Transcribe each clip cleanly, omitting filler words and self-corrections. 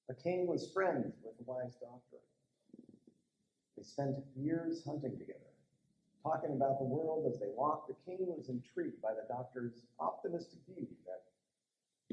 The king was friends with a wise doctor. They spent years hunting together, talking about the world as they walked. The king was intrigued by the doctor's optimistic view that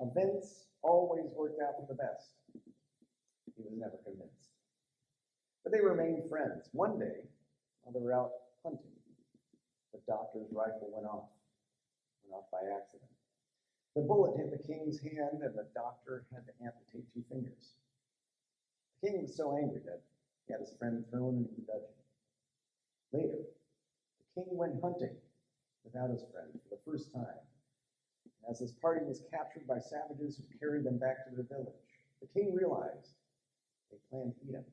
events always worked out for the best. He was never convinced. But they remained friends. One day, while they were out hunting, the doctor's rifle went off by accident. The bullet hit the king's hand, and the doctor had to amputate 2 fingers. The king was so angry that he had his friend thrown into the dungeon. Later, the king went hunting without his friend for the first time. As his party was captured by savages who carried them back to their village, the king realized they planned to eat him.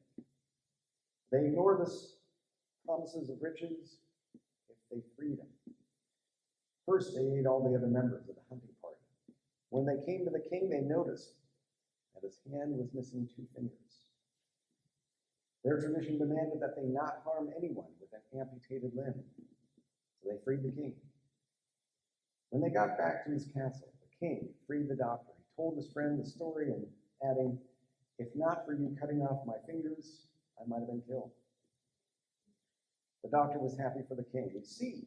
They ignored the promises of riches if they freed him. First, they ate all the other members of the hunting party. When they came to the king, they noticed that his hand was missing 2 fingers. Their tradition demanded that they not harm anyone with an amputated limb, so they freed the king. When they got back to his castle, the king freed the doctor. He told his friend the story and adding, "If not for you cutting off my fingers, I might have been killed." The doctor was happy for the king. "You see,"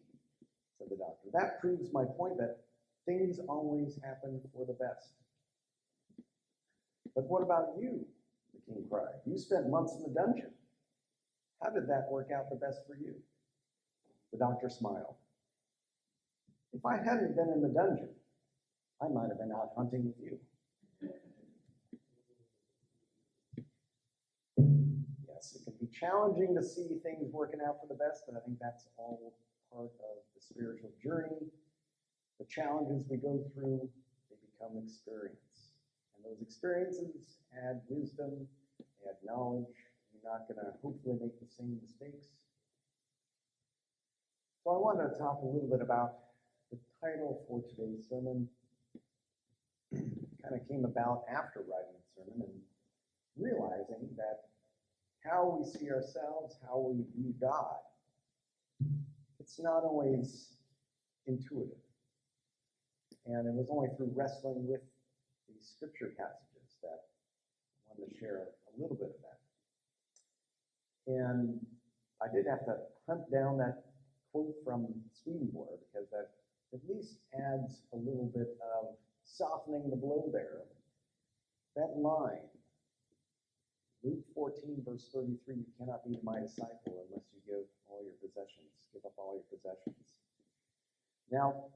said the doctor, "that proves my point that things always happen for the best." "But what about you?" the king cried. "You spent months in the dungeon. How did that work out the best for you?" The doctor smiled. "If I hadn't been in the dungeon, I might have been out hunting with you." Yes, it can be challenging to see things working out for the best, but I think that's all part of the spiritual journey. The challenges we go through, they become experience. And those experiences add wisdom, add knowledge. You're not going to hopefully make the same mistakes. So I wanted to talk a little bit about the title for today's sermon. Kind of came about after writing the sermon and realizing that how we see ourselves, how we view God, it's not always intuitive. And it was only through wrestling with these scripture passages that I wanted to share a little bit of that. And I did have to hunt down that quote from Swedenborg because that at least adds a little bit of softening the blow there. That line, Luke 14, verse 33, "You cannot be my disciple unless you give all your possessions, give up all your possessions." Now,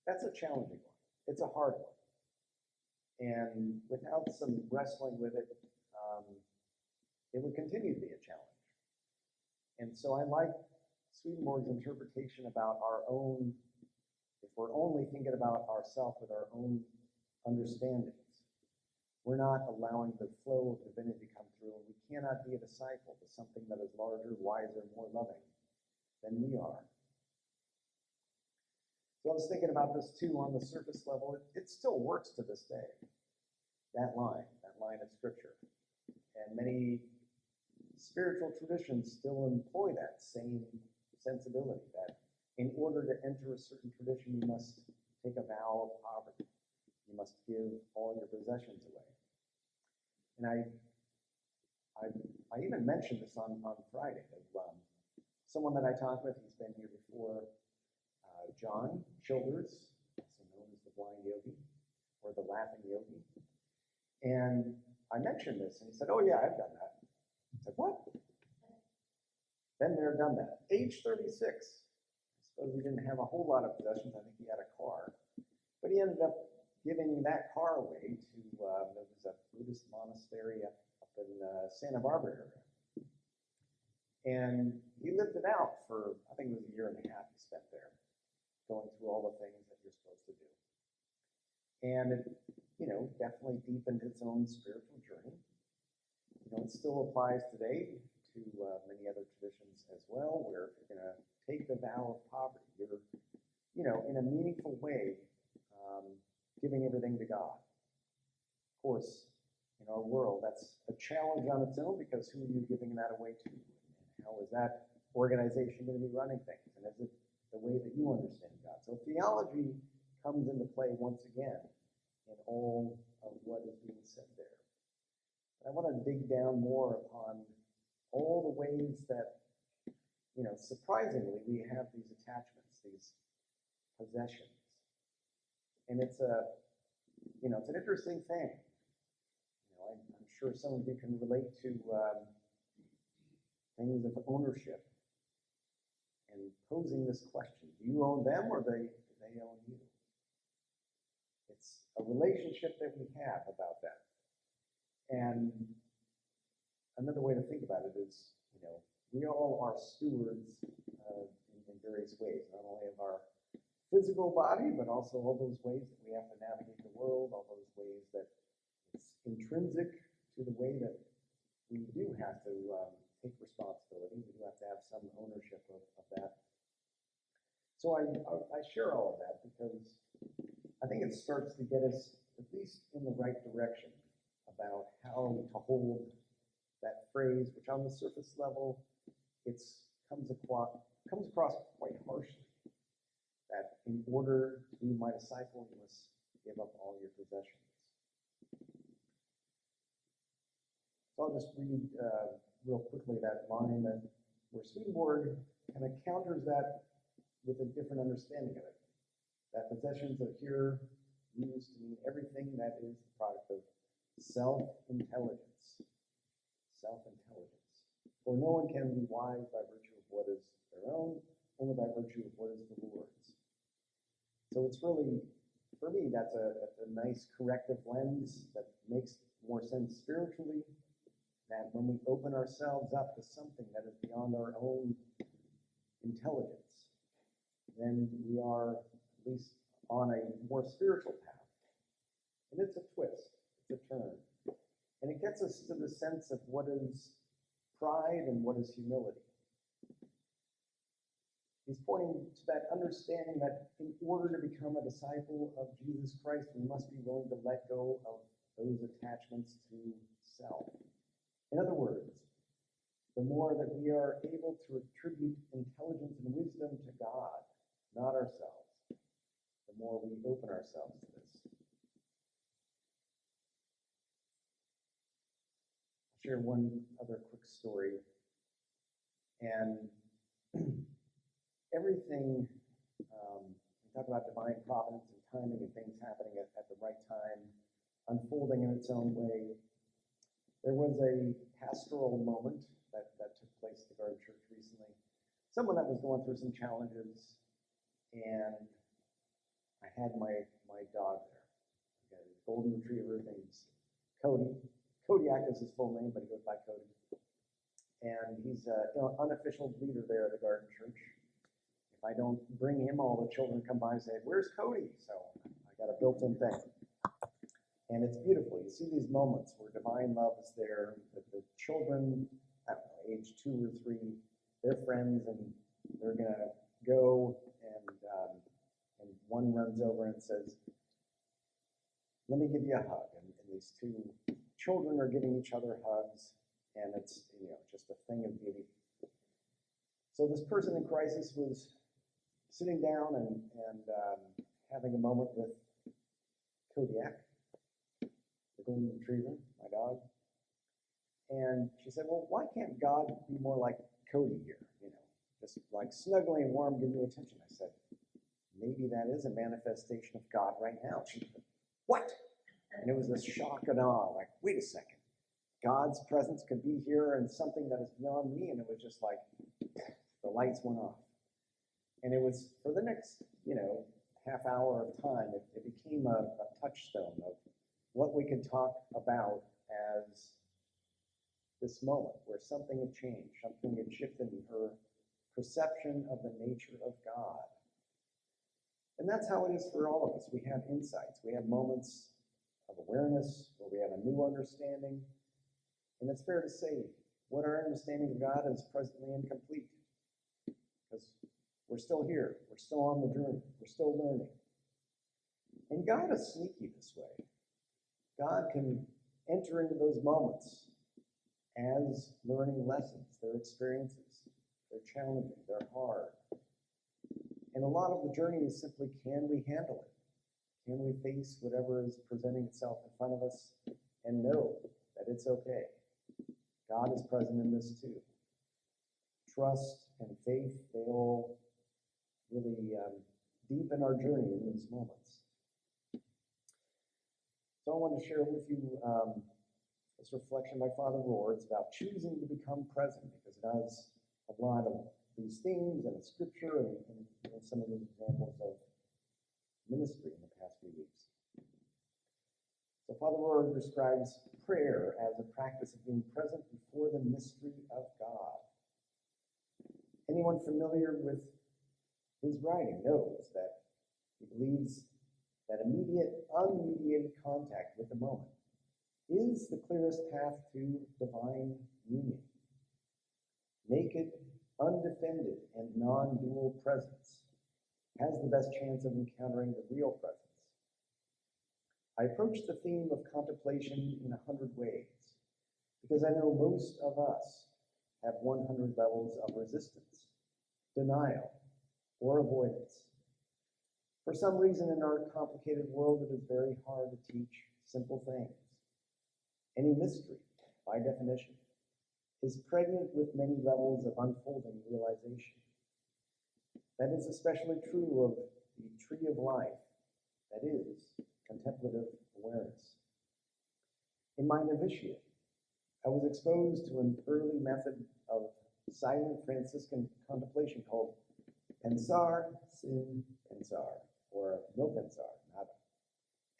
that's a challenging one. It's a hard one. And without some wrestling with it, it would continue to be a challenge. And so I like Swedenborg's interpretation about our own, if we're only thinking about ourselves with our own understandings, we're not allowing the flow of divinity to come through, and we cannot be a disciple to something that is larger, wiser, more loving than we are. So I was thinking about this too on the surface level. It still works to this day, that line of scripture. And many spiritual traditions still employ that same sensibility, that in order to enter a certain tradition, you must take a vow of poverty. You must give all your possessions away. And I even mentioned this on Friday. Someone that I talked with, he's been here before, John Childers, also known as the Blind Yogi, or the Laughing Yogi. And I mentioned this, and he said, "Oh yeah, I've done that." I said, "What?" Been there, done that. Age 36. I suppose he didn't have a whole lot of possessions. I think he had a car. But he ended up giving that car away to, there was a Buddhist monastery up in Santa Barbara area. And he lived it out for, I think it was a year and a half he spent there, going through all the things that you're supposed to do. And it, definitely deepened his own spiritual journey. It still applies today to many other traditions as well, where if you're going to take the vow of poverty, you're, in a meaningful way, giving everything to God. Of course, in our world, that's a challenge on its own, because who are you giving that away to? And how is that organization going to be running things? And is it the way that you understand God? So theology comes into play once again in all of what is being said there. I want to dig down more upon all the ways that, surprisingly, we have these attachments, these possessions. And it's it's an interesting thing. I'm sure some of you can relate to things of ownership and posing this question: do you own them, or they own you? It's a relationship that we have about that. And another way to think about it is, we all are stewards in various ways, not only of our physical body, but also all those ways that we have to navigate the world, all those ways that it's intrinsic to the way that we do have to take responsibility. We do have to have some ownership of that. So I share all of that because I think it starts to get us at least in the right direction about how to hold that phrase, which on the surface level, comes across quite harshly. That in order to be my disciple, you must give up all your possessions. So I'll just read real quickly that line that where Swedenborg kind of counters that with a different understanding of it. That possessions are here used to mean everything that is the product of self-intelligence. Self-intelligence. For no one can be wise by virtue of what is their own, only by virtue of what is the Lord's. So it's really, for me, that's a nice corrective lens that makes more sense spiritually, that when we open ourselves up to something that is beyond our own intelligence, then we are at least on a more spiritual path. And it's a twist, it's a turn. And it gets us to the sense of what is pride and what is humility. He's pointing to that understanding that in order to become a disciple of Jesus Christ, we must be willing to let go of those attachments to self. In other words, the more that we are able to attribute intelligence and wisdom to God, not ourselves, the more we open ourselves to this. I'll share one other quick story. And everything, we talk about divine providence and timing and things happening at the right time, unfolding in its own way. There was a pastoral moment that took place at the Garden Church recently. Someone that was going through some challenges, and I had my dog there. I got a golden retriever named Cody. Kodiak is his full name, but he goes by Cody. And he's an unofficial leader there at the Garden Church. If I don't bring him, all the children come by and say, "Where's Cody?" So I got a built-in thing. And it's beautiful. You see these moments where divine love is there. The children, I don't know, age 2 or 3, they're friends, and they're going to go, and one runs over and says, "Let me give you a hug." And these 2 children are giving each other hugs, and it's just a thing of beauty. So this person in crisis was sitting down and having a moment with Kodiak, the golden retriever, my dog. And she said, "Well, why can't God be more like Cody here? Just like snuggling and warm, giving me attention." I said, "Maybe that is a manifestation of God right now." She said, "What?" And it was this shock and awe, like, wait a second. God's presence could be here and something that is beyond me. And it was just like, the lights went off. And it was, for the next, half hour of time, it became a touchstone of what we could talk about as this moment where something had changed, something had shifted in her perception of the nature of God. And that's how it is for all of us. We have insights. We have moments of awareness where we have a new understanding. And it's fair to say what our understanding of God is presently incomplete, because we're still here. We're still on the journey. We're still learning. And God is sneaky this way. God can enter into those moments as learning lessons. They're experiences. They're challenging. They're hard. And a lot of the journey is simply, can we handle it? Can we face whatever is presenting itself in front of us and know that it's okay. God is present in this too. Trust and faith, they all really deepen our journey in these moments. So I want to share with you this reflection by Father Rohr. It's about choosing to become present, because it has a lot of these themes and scripture and some of those examples of ministry in the past few weeks. So Father Rohr describes prayer as a practice of being present before the mystery of God. Anyone familiar with his writing knows that he believes that immediate, unmediated contact with the moment is the clearest path to divine union. Naked, undefended, and non-dual presence has the best chance of encountering the real presence. I approach the theme of contemplation in 100 ways, because I know most of us have 100 levels of resistance, denial, or avoidance. For some reason in our complicated world, it is very hard to teach simple things. Any mystery, by definition, is pregnant with many levels of unfolding realization. That is especially true of the tree of life, that is, contemplative awareness. In my novitiate, I was exposed to an early method of silent Franciscan contemplation called Pensar sin pensar, or no pensar, nada,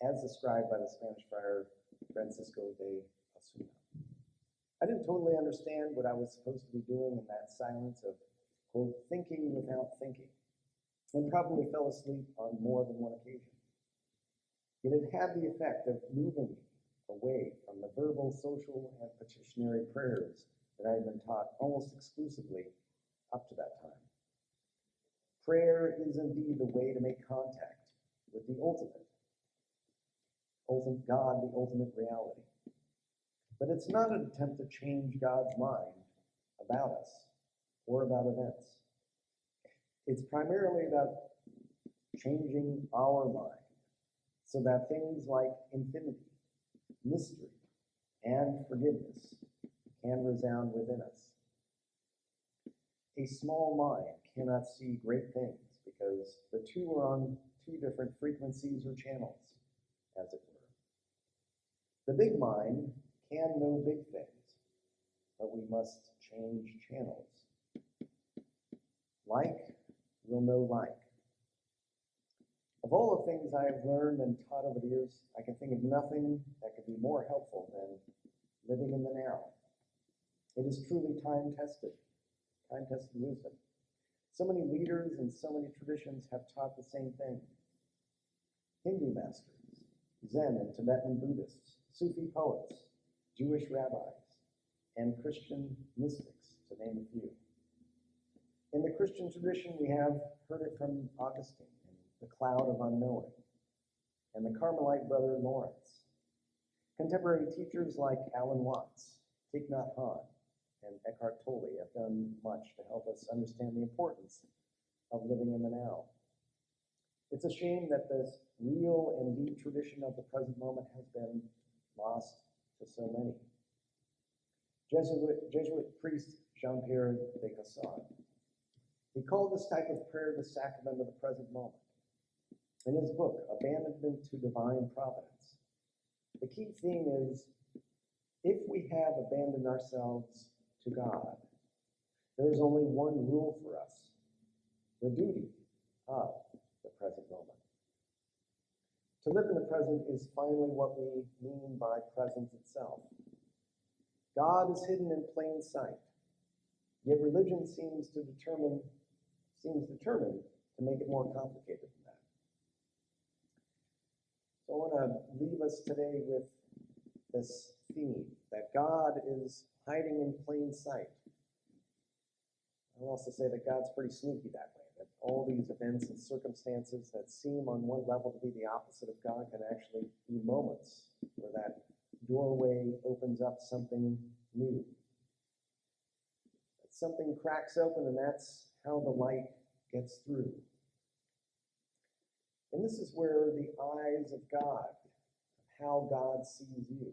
as described by the Spanish friar Francisco de Osuna. I didn't totally understand what I was supposed to be doing in that silence of, quote, thinking without thinking, and probably fell asleep on more than one occasion. Yet it had the effect of moving me away from the verbal, social, and petitionary prayers that I had been taught almost exclusively up to that time. Prayer is indeed the way to make contact with the ultimate God, the ultimate reality. But it's not an attempt to change God's mind about us or about events. It's primarily about changing our mind so that things like infinity, mystery, and forgiveness can resound within us. A small mind cannot see great things because the two are on two different frequencies or channels, as it were. The big mind can know big things, but we must change channels. Like will know like. Of all the things I have learned and taught over the years, I can think of nothing that could be more helpful than living in the now. It is truly time-tested wisdom. So many leaders and so many traditions have taught the same thing. Hindu masters, Zen and Tibetan Buddhists, Sufi poets, Jewish rabbis, and Christian mystics, to name a few. In the Christian tradition, we have heard it from Augustine in The Cloud of Unknowing, and the Carmelite brother Lawrence. Contemporary teachers like Alan Watts, Thich Nhat Hanh, and Eckhart Tolle have done much to help us understand the importance of living in the now. It's a shame that this real and deep tradition of the present moment has been lost to so many. Jesuit priest Jean-Pierre de Casson, he called this type of prayer the sacrament of the present moment. In his book, Abandonment to Divine Providence, the key theme is, if we have abandoned ourselves to God, there is only one rule for us: the duty of the present moment. To live in the present is finally what we mean by presence itself. God is hidden in plain sight, yet religion seems determined to make it more complicated than that. So I want to leave us today with this theme, that God is hiding in plain sight. I'll also say that God's pretty sneaky that way, that all these events and circumstances that seem on one level to be the opposite of God can actually be moments where that doorway opens up something new. That something cracks open, and that's how the light gets through. And this is where the eyes of God, how God sees you.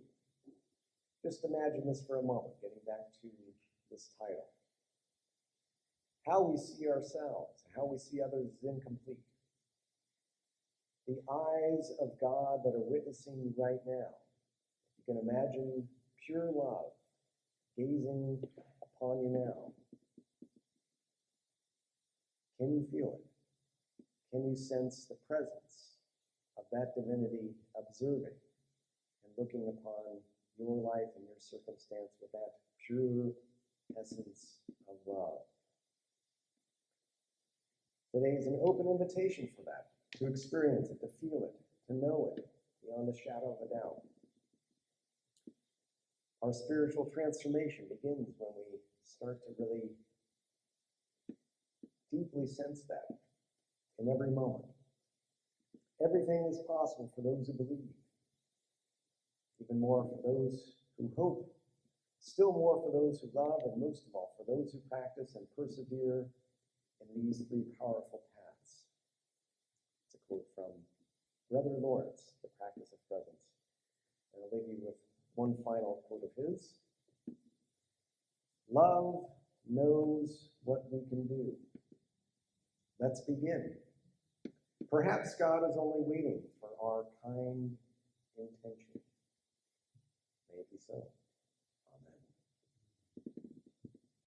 Just imagine this for a moment, getting back to this title. How we see ourselves, how we see others is incomplete. The eyes of God that are witnessing you right now. You can imagine pure love gazing upon you now. Can you feel it? Can you sense the presence of that divinity observing and looking upon your life and your circumstance with that pure essence of love? Today is an open invitation for that, to experience it, to feel it, to know it, beyond a shadow of a doubt. Our spiritual transformation begins when we start to really deeply sense that in every moment. Everything is possible for those who believe, even more for those who hope, still more for those who love, and most of all for those who practice and persevere in these three powerful paths. It's a quote from Brother Lawrence, The Practice of Presence. And I'll leave you with one final quote of his. Love knows what we can do. Let's begin. Perhaps God is only waiting for our kind intention. May it be so.